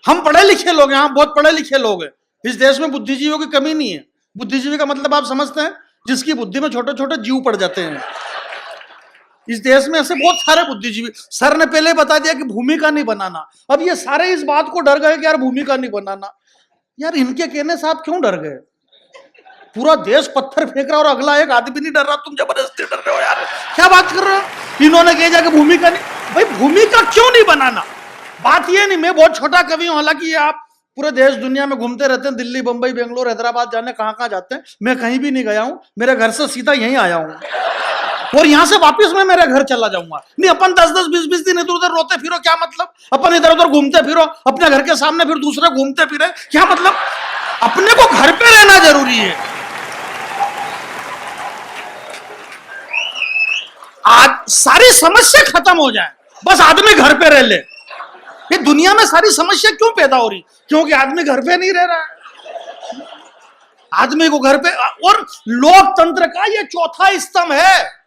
हम पढ़े लिखे लोग हैं, हम बहुत पढ़े लिखे लोग हैं, इस देश में बुद्धिजीवियों की कमी नहीं है। बुद्धिजीवी का मतलब आप समझते हैं, जिसकी बुद्धि में छोटे छोटे जीव पड़ जाते हैं। इस देश में ऐसे बहुत सारे बुद्धिजीवी। सर ने पहले बता दिया कि भूमिका नहीं बनाना, अब ये सारे इस बात को डर गए कि यार भूमिका नहीं बनाना। यार इनके कहने से आप क्यों डर गए? पूरा देश पत्थर फेंक रहा और अगला एक आदमी नहीं डर रहा, तुम जबरदस्ती डर रहे हो यार, क्या बात कर रहे हो? इन्होंने कह दिया कि भूमिका नहीं। भाई भूमिका क्यों नहीं बनाना? बात ये नहीं, मैं बहुत छोटा कवि हूं, हालांकि आप पूरे देश दुनिया में घूमते रहते हैं, दिल्ली बंबई बेंगलोर हैदराबाद जाने कहां कहां जाते हैं, मैं कहीं भी नहीं गया हूं, मेरे घर से सीधा यहीं आया हूं और यहां से वापस मैं मेरे घर चला जाऊंगा। नहीं अपन 10-10 20-20 दिन इधर उधर रोते फिरो, क्या मतलब? अपन इधर उधर घूमते फिरो, अपने घर के सामने फिर दूसरे घूमते फिरे, क्या मतलब? अपने को घर पे रहना जरूरी है। आज सारी समस्या खत्म हो जाए, बस आदमी घर पे रह ले। ये दुनिया में सारी समस्या क्यों पैदा हो रही? क्योंकि आदमी घर पे नहीं रह रहा है। आदमी को घर पे, और लोकतंत्र का ये चौथा स्तंभ है।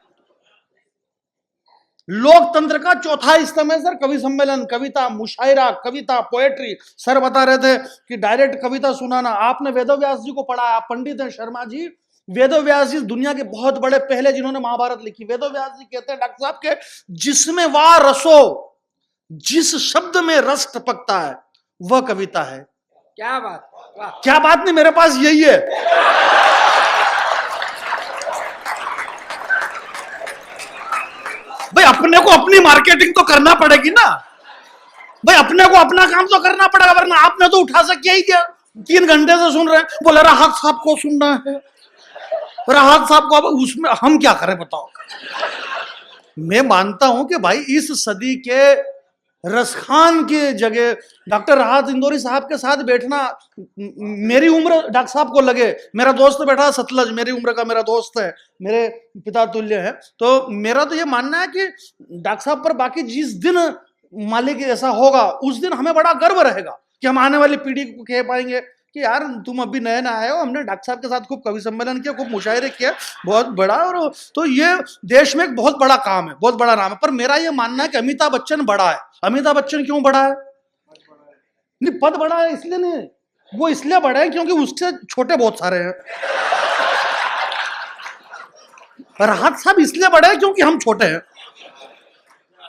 लोकतंत्र का चौथा स्तंभ है सर, कवि सम्मेलन, कविता, मुशायरा, कविता, पोएट्री। सर बता रहे थे कि डायरेक्ट कविता सुनाना। आपने वेदव्यास जी को पढ़ा, आप पंडित हैं शर्मा जी। वेदव्यास जी दुनिया के बहुत बड़े पहले जिन्होंने महाभारत लिखी। वेदव्यास जी कहते हैं डॉक्टर साहब के, जिसमें वाह रसो, जिस शब्द में रस टपकता है वह कविता है। क्या बात, क्या बात नहीं, मेरे पास यही है। भाई अपने को अपनी मार्केटिंग तो करना पड़ेगी ना भाई, अपने को अपना काम तो करना पड़ेगा, वरना आपने तो उठा सके ही क्या? 3 घंटे से सुन रहे हैं, बोले राहत साहब को सुनना है, राहत साहब को। अब उसमें हम क्या करें बताओ? मैं मानता हूं कि भाई इस सदी के रसखान की जगह डॉक्टर राहत इंदौरी साहब के साथ बैठना, मेरी उम्र डॉक्टर साहब को लगे, मेरा दोस्त बैठा सतलज, मेरी उम्र का मेरा दोस्त है, मेरे पिता तुल्य है, तो मेरा तो ये मानना है कि डॉक्टर साहब पर बाकी जिस दिन मालिक ऐसा होगा उस दिन हमें बड़ा गर्व रहेगा कि हम आने वाली पीढ़ी को कह पाएंगे कि यार तुम अभी नए नए आए हो, हमने डॉक्टर साहब के साथ खूब कवि सम्मेलन किया, खूब मुशायरे किया, बहुत बड़ा। और तो ये देश में एक बहुत बड़ा काम है, बहुत बड़ा नाम है। पर मेरा ये मानना है कि अमिताभ बच्चन बड़ा है। अमिताभ बच्चन क्यों बड़ा है? नहीं, पद बड़ा है इसलिए नहीं, वो इसलिए बड़ा है क्योंकि उससे छोटे बहुत सारे हैं। राहत साहब इसलिए बड़े हैं क्योंकि हम छोटे हैं,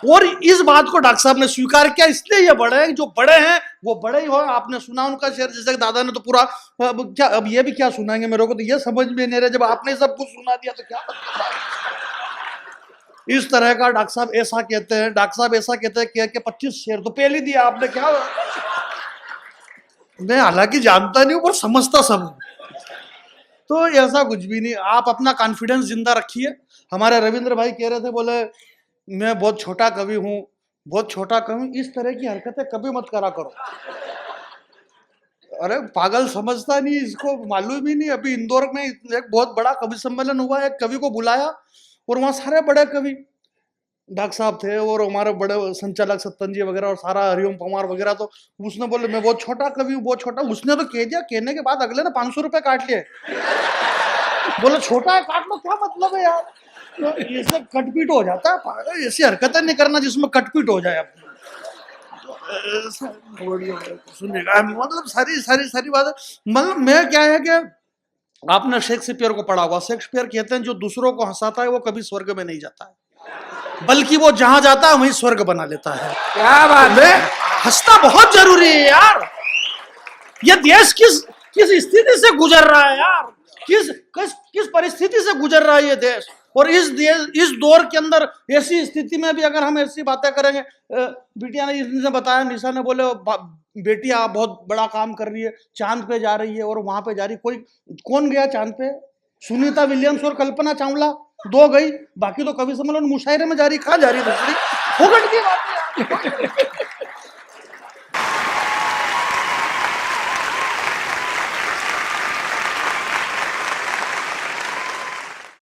और इस बात को डॉक्टर साहब ने स्वीकार किया, इसलिए ये बड़े हैं। जो बड़े हैं वो बड़े ही हो। आपने सुना उनका शेर, जैसे दादा ने तो पूरा, अब क्या, अब ये भी क्या सुनाएंगे मेरे को, तो ये समझ में नहीं रहा, जब आपने सब कुछ सुना दिया तो क्या मतलब? इस तरह का डॉक्टर साहब ऐसा कहते हैं, डॉक्टर साहब ऐसा कहते हैं कि 25 शेर तो पहले दिया आपने, क्या? मैं हालांकि जानता नहीं हूं पर समझता सब हूं। तो ऐसा कुछ भी नहीं, आप अपना कॉन्फिडेंस जिंदा रखिए। हमारे रविंद्र भाई कह रहे थे, बोले मैं बहुत छोटा कवि हूं, बहुत छोटा कवि। इस तरह की हरकतें कभी मत करा करो। अरे पागल समझता नहीं, इसको मालूम ही नहीं। अभी इंदौर में एक बहुत बड़ा कवि सम्मेलन हुआ, एक कवि को बुलाया और वहां सारे बड़े कवि डॉक्टर साहब थे और हमारे बड़े संचालक सत्तन जी वगैरह और सारा हरिओम पवार वगैरह। तो उसने बोले मैं बहुत छोटा कवि हूँ, बहुत छोटा। उसने तो कह दिया, कहने के बाद अगले ने 500 रुपए काट लिए। बोले छोटा है, काट लो, क्या मतलब है यार? इससे कटपीट हो जाता है। ऐसी हरकतें नहीं करना जिसमें कटपीट हो जाए। सुनेगा मतलब सारी बात। मतलब मैं क्या है कि आपने शेक्सपियर को पढ़ा होगा। शेक्सपियर कहते हैं जो दूसरों को हंसाता है वो कभी स्वर्ग में नहीं जाता है, बल्कि वो जहां जाता है वहीं स्वर्ग बना लेता है। क्या बात है? हंसना बहुत जरूरी है यार। ये देश किस स्थिति से गुजर रहा है यार, किस परिस्थिति से गुजर रहा है ये देश। और इस दौर के अंदर ऐसी स्थिति में भी अगर हम ऐसी बातें करेंगे, बिटिया ने बताया, निशा ने बोले बेटी आप बहुत बड़ा काम कर रही है, चांद पे जा रही है और वहां पे जा रही। कौन गया चांद पे? सुनीता विलियम्स और कल्पना चावला, 2 गई, बाकी तो कवि सम्मेलन मुशायरे में जा रही। कहाँ जा रही? दूसरी फोकट की बात है।